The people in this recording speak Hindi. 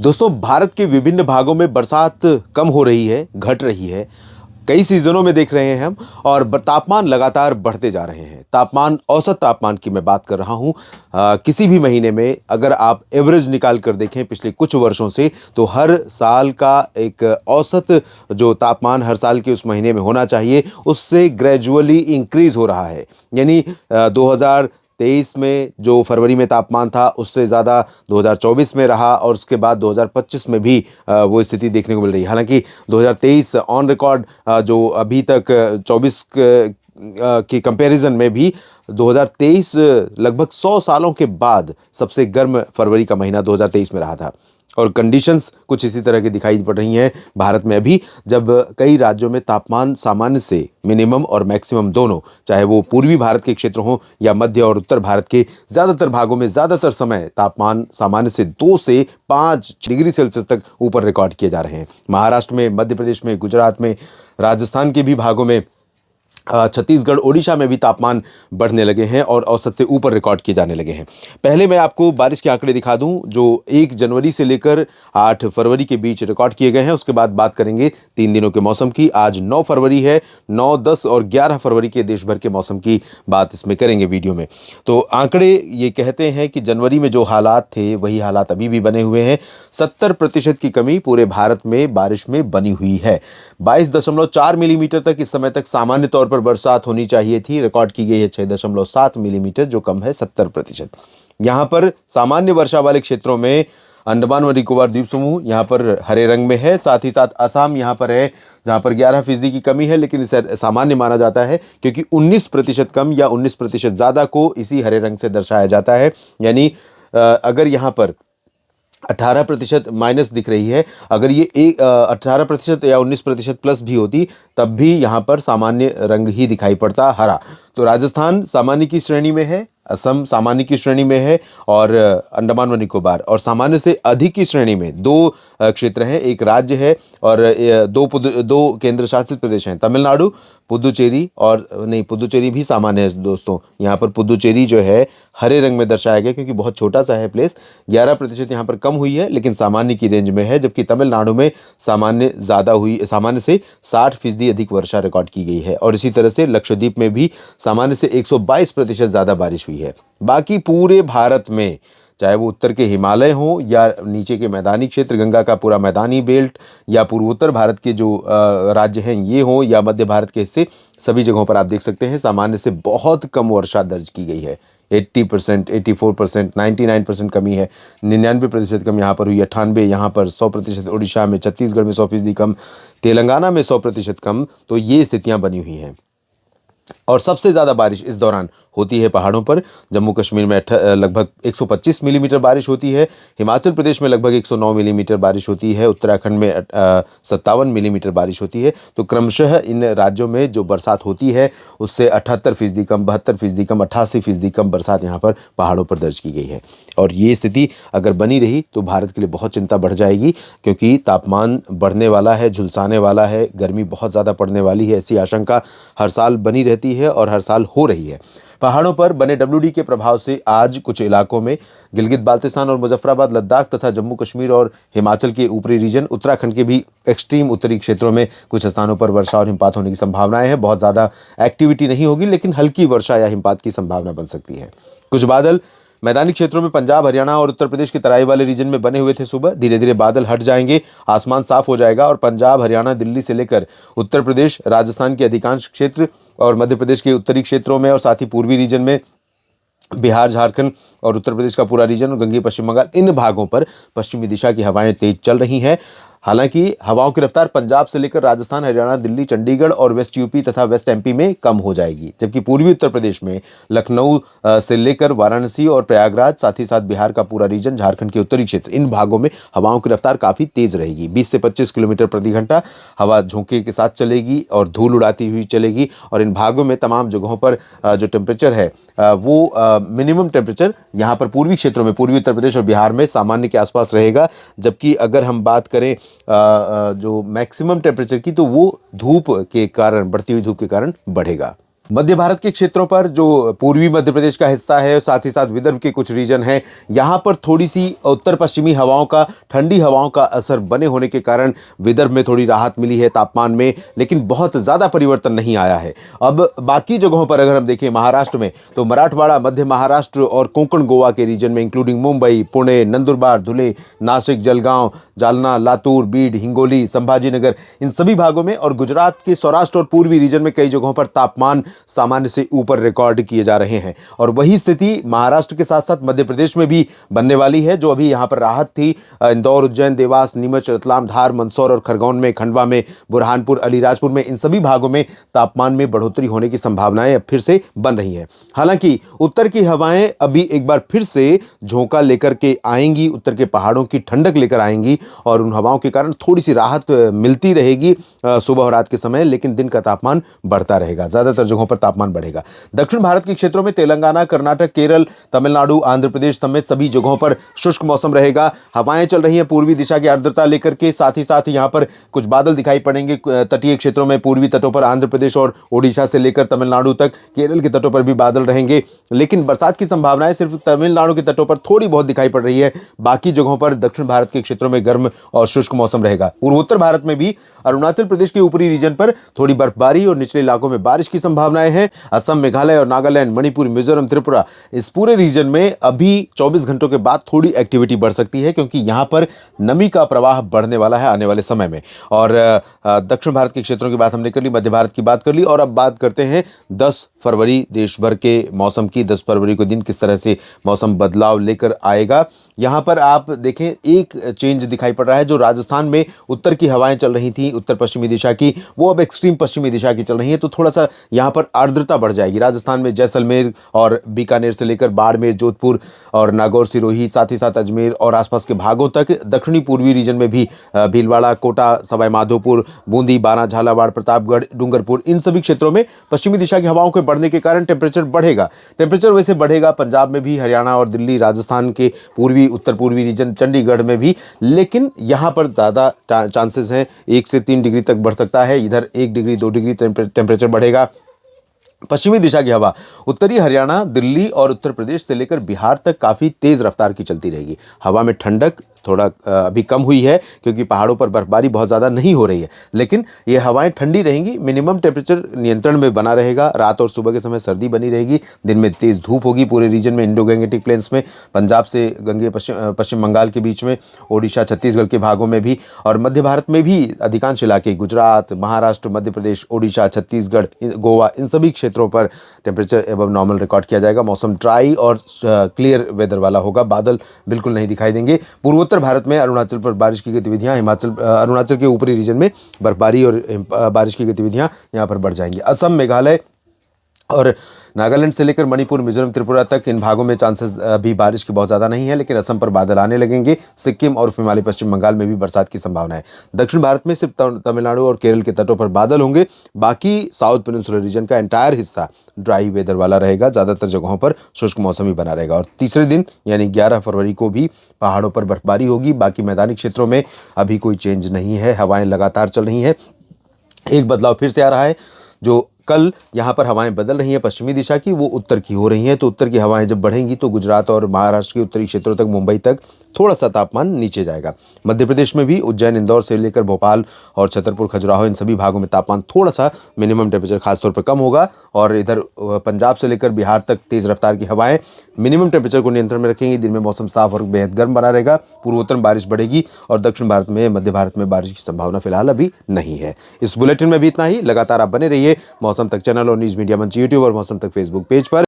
दोस्तों, भारत के विभिन्न भागों में बरसात कम हो रही है, घट रही है। कई सीजनों में देख रहे हैं हम और तापमान लगातार बढ़ते जा रहे हैं। तापमान, औसत तापमान की मैं बात कर रहा हूं। किसी भी महीने में अगर आप एवरेज निकाल कर देखें पिछले कुछ वर्षों से, तो हर साल का एक औसत जो तापमान हर साल के उस महीने में होना चाहिए, उससे ग्रेजुअली इंक्रीज हो रहा है। यानी 2023 में जो फरवरी में तापमान था, उससे ज़्यादा 2024 में रहा और उसके बाद 2025 में भी वो स्थिति देखने को मिल रही है। हालांकि 2023 ऑन रिकॉर्ड जो अभी तक 24 की कंपैरिजन में भी 2023 लगभग 100 सालों के बाद सबसे गर्म फरवरी का महीना 2023 में रहा था। और कंडीशंस कुछ इसी तरह की दिखाई पड़ रही हैं भारत में अभी, जब कई राज्यों में तापमान सामान्य से मिनिमम और मैक्सिमम दोनों, चाहे वो पूर्वी भारत के क्षेत्र हों या मध्य और उत्तर भारत के ज़्यादातर भागों में, ज़्यादातर समय तापमान सामान्य से 2 से 5 डिग्री सेल्सियस तक ऊपर रिकॉर्ड किए जा रहे हैं। महाराष्ट्र में, मध्य प्रदेश में, गुजरात में, राजस्थान के भी भागों में, छत्तीसगढ़, ओडिशा में भी तापमान बढ़ने लगे हैं और औसत से ऊपर रिकॉर्ड किए जाने लगे हैं। पहले मैं आपको बारिश के आंकड़े दिखा दूं जो 1 जनवरी से लेकर 8 फरवरी के बीच रिकॉर्ड किए गए हैं। उसके बाद बात करेंगे 3 दिनों के मौसम की। आज 9 फरवरी है। 9, 10 और 11 फरवरी के देश भर के मौसम की बात इसमें करेंगे वीडियो में। तो आंकड़े ये कहते हैं कि जनवरी में जो हालात थे वही हालात अभी भी बने हुए हैं। 70% की कमी पूरे भारत में बारिश में बनी हुई है। 22.4 मिलीमीटर तक इस समय तक सामान्य तौर पर बरसात होनी चाहिए थी। रिकॉर्ड की गई है 6.7 मिलीमीटर, जो कम है 70%। यहां पर सामान्य वर्षा वाले क्षेत्रों में अंडमान व निकोबार द्वीप समूह यहां पर हरे रंग में है। साथ ही साथ असम यहां पर है, जहां पर 11% की कमी है, लेकिन इसे सामान्य माना जाता है क्योंकि 19% कम या 19% ज्यादा को इसी हरे रंग से दर्शाया जाता है। यानी अगर यहां पर 18% माइनस दिख रही है, अगर ये 18% या 19% प्लस भी होती, तब भी यहाँ पर सामान्य रंग ही दिखाई पड़ता, हरा। तो राजस्थान सामान्य की श्रेणी में है, असम सामान्य की श्रेणी में है और अंडमान व निकोबार, और सामान्य से अधिक की श्रेणी में 2 क्षेत्र हैं। एक राज्य है और 2 केंद्र शासित प्रदेश हैं, तमिलनाडु, पुदुचेरी, और नहीं, पुदुचेरी भी सामान्य है दोस्तों। यहाँ पर पुदुचेरी जो है हरे रंग में दर्शाया गया क्योंकि बहुत छोटा सा है प्लेस। 11% यहाँ पर कम हुई है लेकिन सामान्य की रेंज में है, जबकि तमिलनाडु में सामान्य ज़्यादा हुई, सामान्य से 60% अधिक वर्षा रिकॉर्ड की गई है। और इसी तरह से लक्षद्वीप में भी सामान्य से 122% ज़्यादा बारिश हुई है। बाकी पूरे भारत में, चाहे वो उत्तर के हिमालय हो या नीचे के मैदानी क्षेत्र, गंगा का पूरा मैदानी बेल्ट, या पूर्वोत्तर भारत के जो राज्य हैं ये हों, या मध्य भारत के हिस्से, सभी जगहों पर आप देख सकते हैं सामान्य से बहुत कम वर्षा दर्ज की गई है। 80%, 84%, 99% कमी है। 99% कम यहाँ पर हुई, 98 यहाँ पर, 100% उड़ीसा में, छत्तीसगढ़ में 100% कम, तेलंगाना में 100% कम। तो ये स्थितियाँ बनी हुई हैं। और सबसे ज़्यादा बारिश इस दौरान होती है पहाड़ों पर। जम्मू कश्मीर में लगभग 125 मिलीमीटर बारिश होती है। हिमाचल प्रदेश में लगभग 109 मिलीमीटर बारिश होती है। उत्तराखंड में 57 मिलीमीटर बारिश होती है। तो क्रमशः इन राज्यों में जो बरसात होती है उससे 78% कम, 72% कम, 88% कम बरसात यहाँ पर पहाड़ों पर दर्ज की गई है। और ये स्थिति अगर बनी रही तो भारत के लिए बहुत चिंता बढ़ जाएगी, क्योंकि तापमान बढ़ने वाला है, झुलसाने वाला है, गर्मी बहुत ज़्यादा पड़ने वाली है। ऐसी आशंका हर साल बनी रहती है और हर साल हो रही है। पहाड़ों पर बने WD के प्रभाव से आज कुछ इलाकों में, गिलगित बाल्तिस्तान और मुजफ्फराबाद, लद्दाख तथा जम्मू कश्मीर और हिमाचल के ऊपरी रीजन, उत्तराखंड के भी एक्सट्रीम उत्तरी क्षेत्रों में कुछ स्थानों पर वर्षा और हिमपात होने की संभावनाएं हैं। बहुत ज़्यादा एक्टिविटी नहीं होगी लेकिन हल्की वर्षा या हिमपात की संभावना बन सकती है। कुछ बादल मैदानी क्षेत्रों में पंजाब, हरियाणा और उत्तर प्रदेश के तराई वाले रीजन में बने हुए थे सुबह। धीरे धीरे बादल हट जाएंगे, आसमान साफ हो जाएगा और पंजाब, हरियाणा, दिल्ली से लेकर उत्तर प्रदेश, राजस्थान के अधिकांश क्षेत्र और मध्य प्रदेश के उत्तरी क्षेत्रों में और साथ ही पूर्वी रीजन में, बिहार, झारखंड और उत्तर प्रदेश का पूरा रीजन और गंगीय पश्चिम बंगाल, इन भागों पर पश्चिमी दिशा की हवाएं तेज चल रही हैं। हालांकि हवाओं की रफ्तार पंजाब से लेकर राजस्थान, हरियाणा, दिल्ली, चंडीगढ़ और वेस्ट यूपी तथा वेस्ट एमपी में कम हो जाएगी, जबकि पूर्वी उत्तर प्रदेश में लखनऊ से लेकर वाराणसी और प्रयागराज, साथ ही साथ बिहार का पूरा रीजन, झारखंड के उत्तरी क्षेत्र, इन भागों में हवाओं की रफ्तार काफ़ी तेज रहेगी। 20 से 25 किलोमीटर प्रति घंटा हवा झोंके के साथ चलेगी और धूल उड़ाती हुई चलेगी। और इन भागों में तमाम जगहों पर जो टेम्परेचर है वो मिनिमम टेम्परेचर यहाँ पर पूर्वी क्षेत्रों में, पूर्वी उत्तर प्रदेश और बिहार में सामान्य के आसपास रहेगा। जबकि अगर हम बात करें जो मैक्सिमम टेम्परेचर की, तो वो धूप के कारण, बढ़ती हुई धूप के कारण बढ़ेगा। मध्य भारत के क्षेत्रों पर जो पूर्वी मध्य प्रदेश का हिस्सा है, साथ ही साथ विदर्भ के कुछ रीजन हैं, यहाँ पर थोड़ी सी उत्तर पश्चिमी हवाओं का, ठंडी हवाओं का असर बने होने के कारण विदर्भ में थोड़ी राहत मिली है तापमान में, लेकिन बहुत ज़्यादा परिवर्तन नहीं आया है। अब बाकी जगहों पर अगर हम देखें महाराष्ट्र में, तो मराठवाड़ा, मध्य महाराष्ट्र और कोंकण गोवा के रीजन में इंक्लूडिंग मुंबई, पुणे, नंदुरबार, धुले, नासिक, जलगांव, जालना, लातूर, बीड, हिंगोली, संभाजीनगर, इन सभी भागों में और गुजरात के सौराष्ट्र और पूर्वी रीजन में कई जगहों पर तापमान सामान्य से ऊपर रिकॉर्ड किए जा रहे हैं। और वही स्थिति महाराष्ट्र के साथ साथ मध्य प्रदेश में भी बनने वाली है। जो अभी यहां पर राहत थी, इंदौर, उज्जैन, देवास, नीमच, रतलाम, धार, मंदसौर और खरगोन में, खंडवा में, बुरहानपुर, अलीराजपुर में, इन सभी भागों में तापमान में बढ़ोतरी होने की संभावनाएं अब फिर से बन रही हैं। हालांकि उत्तर की हवाएं अभी एक बार फिर से झोंका लेकर के आएंगी, उत्तर के पहाड़ों की ठंडक लेकर आएंगी और उन हवाओं के कारण थोड़ी सी राहत मिलती रहेगी सुबह और रात के समय, लेकिन दिन का तापमान बढ़ता रहेगा, ज्यादातर जगहों पर तापमान बढ़ेगा। दक्षिण भारत के क्षेत्रों में तेलंगाना, कर्नाटक, केरल, तमिलनाडु, आंध्र प्रदेश समेत सभी जगहों पर शुष्क मौसम रहेगा। हवाएं चल रही हैं पूर्वी दिशा की आर्द्रता लेकर के, साथ ही साथ यहां पर कुछ बादल दिखाई पड़ेंगे तटीय क्षेत्रों में, पूर्वी तटों पर आंध्र प्रदेश और ओडिशा से लेकर तमिलनाडु तक, केरल के तटों पर भी बादल रहेंगे, लेकिन बरसात की संभावनाएं सिर्फ तमिलनाडु के तटों पर थोड़ी बहुत दिखाई पड़ रही है। बाकी जगहों पर दक्षिण भारत के क्षेत्रों में गर्म और शुष्क मौसम रहेगा। पूर्वोत्तर भारत में भी अरुणाचल प्रदेश के ऊपरी रीजन पर थोड़ी बर्फबारी और निचले इलाकों में बारिश की संभावनाएं हैं। असम, मेघालय और नागालैंड, मणिपुर, मिजोरम, त्रिपुरा, इस पूरे रीजन में अभी 24 घंटों के बाद थोड़ी एक्टिविटी बढ़ सकती है, क्योंकि यहां पर नमी का प्रवाह बढ़ने वाला है आने वाले समय में। और दक्षिण भारत के क्षेत्रों की बात हमने कर ली, मध्य भारत की बात कर ली, और अब बात करते हैं 10 फरवरी देश भर के मौसम की। 10 फरवरी को दिन किस तरह से मौसम बदलाव लेकर आएगा। यहां पर आप देखें एक चेंज दिखाई पड़ रहा है। जो राजस्थान में उत्तर की हवाएं चल रही थी, उत्तर पश्चिमी दिशा की, वो अब एक्सट्रीम पश्चिमी दिशा की चल रही है, तो थोड़ा सा यहां पर आर्द्रता बढ़ जाएगी। राजस्थान में जैसलमेर और बीकानेर से लेकर बाड़मेर, जोधपुर और नागौर, सिरोही, साथ ही साथ अजमेर और आसपास के भागों तक, दक्षिणी पूर्वी रीजन में भी भीलवाड़ा, कोटा, सवाई माधोपुर, बूंदी, बारां, झालावाड़, प्रतापगढ़, डूंगरपुर, इन सभी क्षेत्रों में पश्चिमी दिशा की हवाओं के बढ़ने के कारण टेम्परेचर बढ़ेगा। टेम्परेचर वैसे बढ़ेगा पंजाब में भी, हरियाणा और दिल्ली, राजस्थान के पूर्वी, उत्तर पूर्वी रीजन, चंडीगढ़ में भी, लेकिन यहां पर ज़्यादा चांसेस हैं 1 से 3 डिग्री तक बढ़ सकता है। इधर 1 डिग्री 2 डिग्री टेम्परेचर बढ़ेगा। पश्चिमी दिशा की हवा उत्तरी हरियाणा, दिल्ली और उत्तर प्रदेश से लेकर बिहार तक काफ़ी तेज़ रफ्तार की चलती रहेगी। हवा में ठंडक थोड़ा अभी कम हुई है, क्योंकि पहाड़ों पर बर्फबारी बहुत ज़्यादा नहीं हो रही है, लेकिन ये हवाएं ठंडी रहेंगी। मिनिमम टेम्परेचर नियंत्रण में बना रहेगा। रात और सुबह के समय सर्दी बनी रहेगी, दिन में तेज़ धूप होगी। पूरे रीजन में, इंडो गैंगेटिक प्लेन्स में, पंजाब से गंगे पश्चिम बंगाल के बीच में, ओडिशा, छत्तीसगढ़ के भागों में भी, और मध्य भारत में भी अधिकांश इलाके, गुजरात, महाराष्ट्र, मध्य प्रदेश, ओडिशा, छत्तीसगढ़, गोवा, इन सभी क्षेत्रों पर टेम्परेचर एबव नॉर्मल रिकॉर्ड किया जाएगा। मौसम ड्राई और क्लियर वेदर वाला होगा, बादल बिल्कुल नहीं दिखाई देंगे। पूर्वोत्तर भारत में अरुणाचल पर बारिश की गतिविधियां, अरुणाचल के ऊपरी रीजन में बर्फबारी और बारिश की गतिविधियां यहां पर बढ़ जाएंगी। असम, मेघालय और नागालैंड से लेकर मणिपुर, मिजोरम, त्रिपुरा तक, इन भागों में चांसेस अभी बारिश की बहुत ज़्यादा नहीं है, लेकिन असम पर बादल आने लगेंगे। सिक्किम और हिमालय पश्चिम बंगाल में भी बरसात की संभावना है। दक्षिण भारत में सिर्फ तमिलनाडु और केरल के तटों पर बादल होंगे। बाकी साउथ पेनिनसुलर रीजन का एंटायर हिस्सा ड्राई वेदर वाला रहेगा। ज़्यादातर जगहों पर शुष्क मौसम ही बना रहेगा। और तीसरे दिन यानी 11 फरवरी को भी पहाड़ों पर बर्फबारी होगी। बाकी मैदानी क्षेत्रों में अभी कोई चेंज नहीं है, हवाएं लगातार चल रही हैं। एक बदलाव फिर से आ रहा है। जो कल यहाँ पर हवाएं बदल रही हैं पश्चिमी दिशा की, वो उत्तर की हो रही हैं, तो उत्तर की हवाएं जब बढ़ेंगी तो गुजरात और महाराष्ट्र के उत्तरी क्षेत्रों तक, मुंबई तक थोड़ा सा तापमान नीचे जाएगा। मध्य प्रदेश में भी उज्जैन, इंदौर से लेकर भोपाल और छतरपुर, खजुराहो, इन सभी भागों में तापमान थोड़ा सा मिनिमम टेम्परेचर खासतौर पर कम होगा। और इधर पंजाब से लेकर बिहार तक तेज़ रफ्तार की हवाएं मिनिमम टेम्परेचर को नियंत्रण में रखेंगी। दिन में मौसम साफ और बेहद गर्म बना रहेगा। पूर्वोत्तर में बारिश बढ़ेगी और दक्षिण भारत में, मध्य भारत में बारिश की संभावना फिलहाल अभी नहीं है। इस बुलेटिन में भी इतना ही। लगातार आप बने रहिए मौसम तक चैनल और न्यूज़ मीडिया मंच यूट्यूब और मौसम तक फेसबुक पेज पर।